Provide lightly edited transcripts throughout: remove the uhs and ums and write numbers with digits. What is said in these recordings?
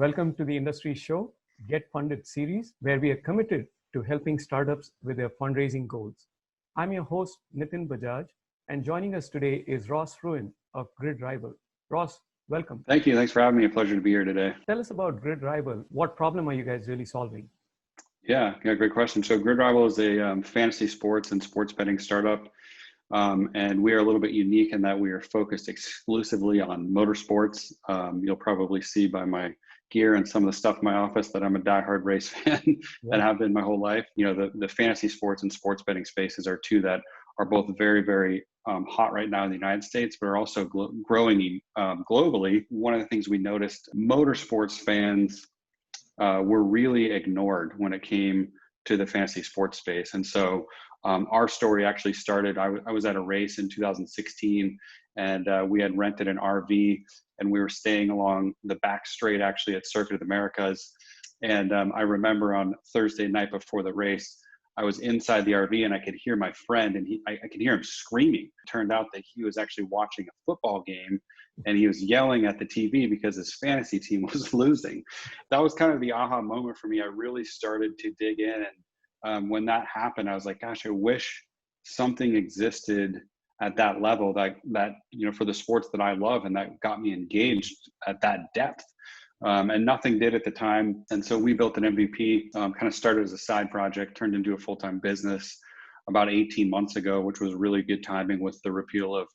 Welcome to the Industry Show, Get Funded series, where we are committed to helping startups with their fundraising goals. I'm your host, Nitin Bajaj, and joining us today is Ross Fruin of GridRival. Ross, welcome. Thank you. Thanks for having me. A pleasure to be here today. Tell us about GridRival. What problem are you guys really solving? Yeah, great question. So GridRival is a fantasy sports and sports betting startup. And we are a little bit unique in that we are focused exclusively on motorsports. You'll probably see by my gear and some of the stuff in my office that I'm a diehard race fan and have been my whole life. You know, the fantasy sports and sports betting spaces are two that are both very, very hot right now in the United States, but are also growing globally. One of the things we noticed, motorsports fans were really ignored when it came to the fantasy sports space. And so our story actually started, I was at a race in 2016 and we had rented an RV and we were staying along the back straight actually at Circuit of the Americas. And I remember on Thursday night before the race, I was inside the RV and I could hear my friend and I could hear him screaming. It turned out that he was actually watching a football game and he was yelling at the TV because his fantasy team was losing. That was kind of the aha moment for me. I really started to dig in, and when that happened, I was like, gosh, I wish something existed at that level that you know, for the sports that I love and that got me engaged at that depth. And nothing did at the time. And so we built an MVP, kind of started as a side project, turned into a full-time business about 18 months ago, which was really good timing with the repeal of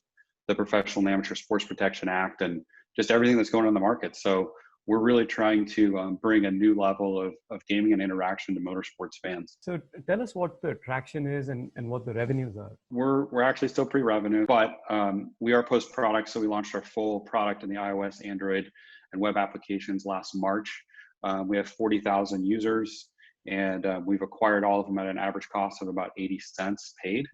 the Professional and Amateur Sports Protection Act and just everything that's going on in the market. So we're really trying to bring a new level of gaming and interaction to motorsports fans. So tell us what the traction is and what the revenues are. We're actually still pre-revenue, but we are post-product. So we launched our full product in the iOS, Android, and web applications last March. We have 40,000 users and we've acquired all of them at an average cost of about 80 cents paid.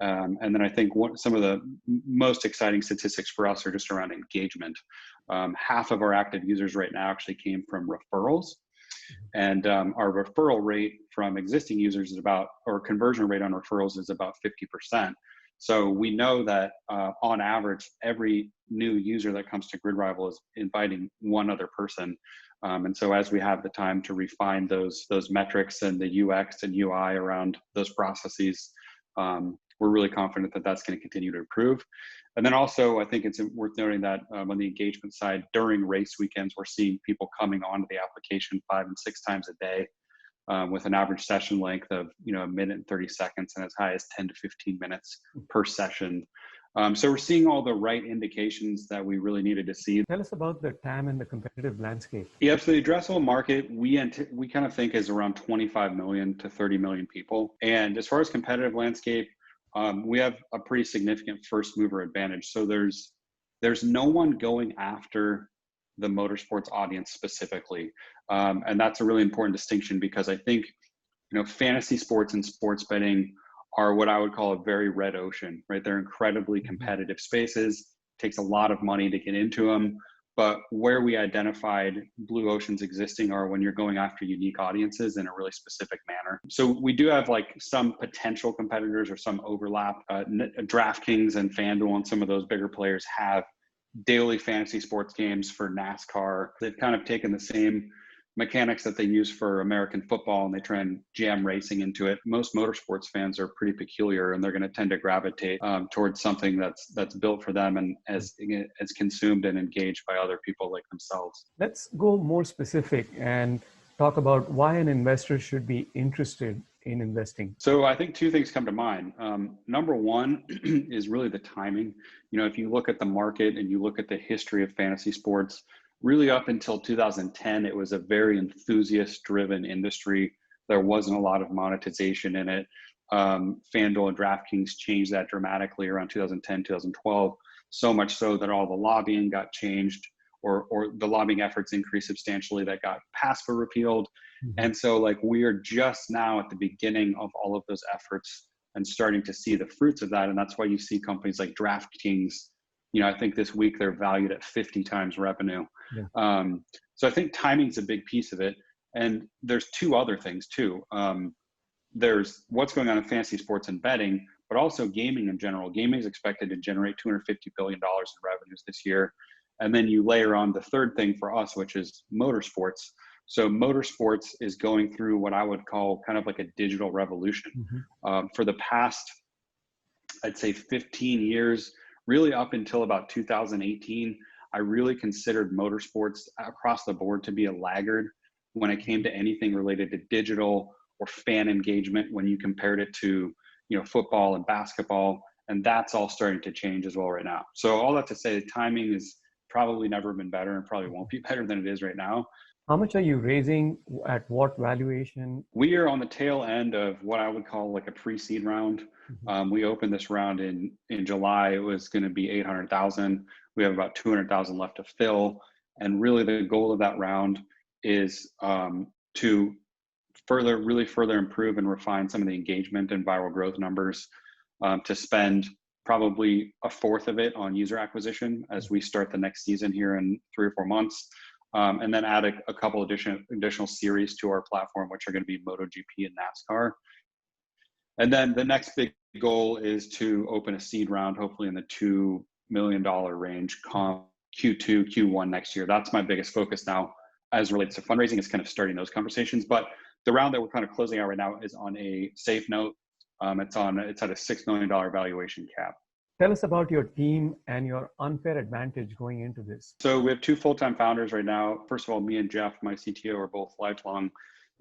And then I think some of the most exciting statistics for us are just around engagement. Half of our active users right now actually came from referrals. And our referral rate from existing users is or conversion rate on referrals is about 50%. So we know that on average, every new user that comes to GridRival is inviting one other person. And so as we have the time to refine those metrics and the UX and UI around those processes, we're really confident that that's going to continue to improve. And then also, I think it's worth noting that on the engagement side, during race weekends, we're seeing people coming onto the application 5 and 6 times a day with an average session length of, you know, 1 minute and 30 seconds and as high as 10 to 15 minutes per session. So we're seeing all the right indications that we really needed to see. Tell us about the TAM and the competitive landscape. Yeah, so the addressable market, we kind of think is around 25 million to 30 million people. And as far as competitive landscape, we have a pretty significant first mover advantage. So there's no one going after the motorsports audience specifically. And that's a really important distinction because I think, you know, fantasy sports and sports betting are what I would call a very red ocean, right? They're incredibly competitive spaces. It takes a lot of money to get into them. But where we identified blue oceans existing are when you're going after unique audiences in a really specific manner. So we do have like some potential competitors or some overlap. DraftKings and FanDuel and some of those bigger players have daily fantasy sports games for NASCAR. They've kind of taken the same mechanics that they use for American football and they try and jam racing into it. Most motorsports fans are pretty peculiar and they're going to tend to gravitate towards something that's built for them and as consumed and engaged by other people like themselves. Let's go more specific and talk about why an investor should be interested in investing. So I think 2 things come to mind. Number one is really the timing. You know, if you look at the market and you look at the history of fantasy sports, really up until 2010, it was a very enthusiast-driven industry. There wasn't a lot of monetization in it. FanDuel and DraftKings changed that dramatically around 2010, 2012, so much so that all the lobbying got changed or the lobbying efforts increased substantially that got PASPA repealed. And so like we are just now at the beginning of all of those efforts and starting to see the fruits of that. And that's why you see companies like DraftKings, you know, I think this week they're valued at 50 times revenue. Yeah. So I think timing's a big piece of it. And there's 2 other things too. There's what's going on in fantasy sports and betting, but also gaming in general. Gaming is expected to generate $250 billion in revenues this year. And then you layer on the third thing for us, which is motorsports. So motorsports is going through what I would call kind of like a digital revolution. For the past, I'd say 15 years, really up until about 2018, I really considered motorsports across the board to be a laggard when it came to anything related to digital or fan engagement when you compared it to, football and basketball. And that's all starting to change as well right now. So all that to say, the timing is probably never been better and probably won't be better than it is right now. How much are you raising? At what valuation? We are on the tail end of what I would call like a pre-seed round. We opened this round in July. It was going to be 800,000. We have about 200,000 left to fill. And really the goal of that round is to really further improve and refine some of the engagement and viral growth numbers, to spend probably a fourth of it on user acquisition as we start the next season here in 3 or 4 months. And then add a couple additional series to our platform, which are going to be MotoGP and NASCAR. And then the next big goal is to open a seed round, hopefully in the $2 million range, Q2, Q1 next year. That's my biggest focus now as relates to fundraising, is kind of starting those conversations. But the round that we're kind of closing out right now is on a safe note. It's at a $6 million valuation cap. Tell us about your team and your unfair advantage going into this. So we have 2 full-time founders right now. First of all, me and Jeff, my CTO, are both lifelong,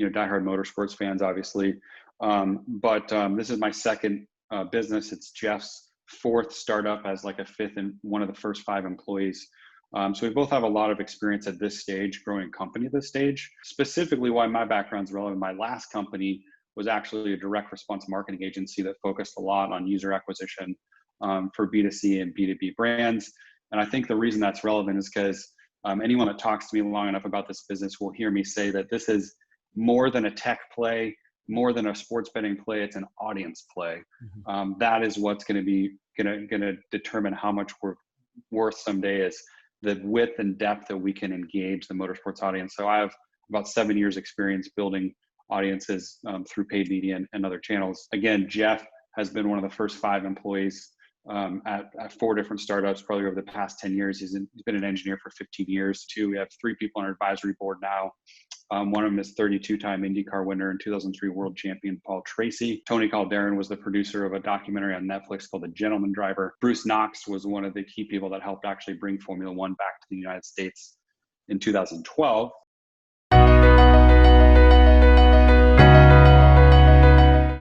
diehard motorsports fans, obviously. But this is my second business. It's Jeff's 4th startup as like a 5th and one of the first 5 employees. So we both have a lot of experience at this stage, growing a company at this stage. Specifically, why my background's relevant, my last company was actually a direct response marketing agency that focused a lot on user acquisition for B2C and B2B brands. And I think the reason that's relevant is because anyone that talks to me long enough about this business will hear me say that this is more than a tech play, more than a sports betting play. It's an audience play. That is what's going to determine how much we're worth someday, is the width and depth that we can engage the motorsports audience. So I have about 7 years experience building audiences through paid media and other channels. Again, Jeff has been one of the first 5 employees at 4 different startups, probably over the past 10 years. He's been an engineer for 15 years too. We have 3 people on our advisory board now. One of them is 32-time IndyCar winner and 2003 world champion Paul Tracy. Tony Calderon was the producer of a documentary on Netflix called The Gentleman Driver. Bruce Knox was one of the key people that helped actually bring Formula One back to the United States in 2012.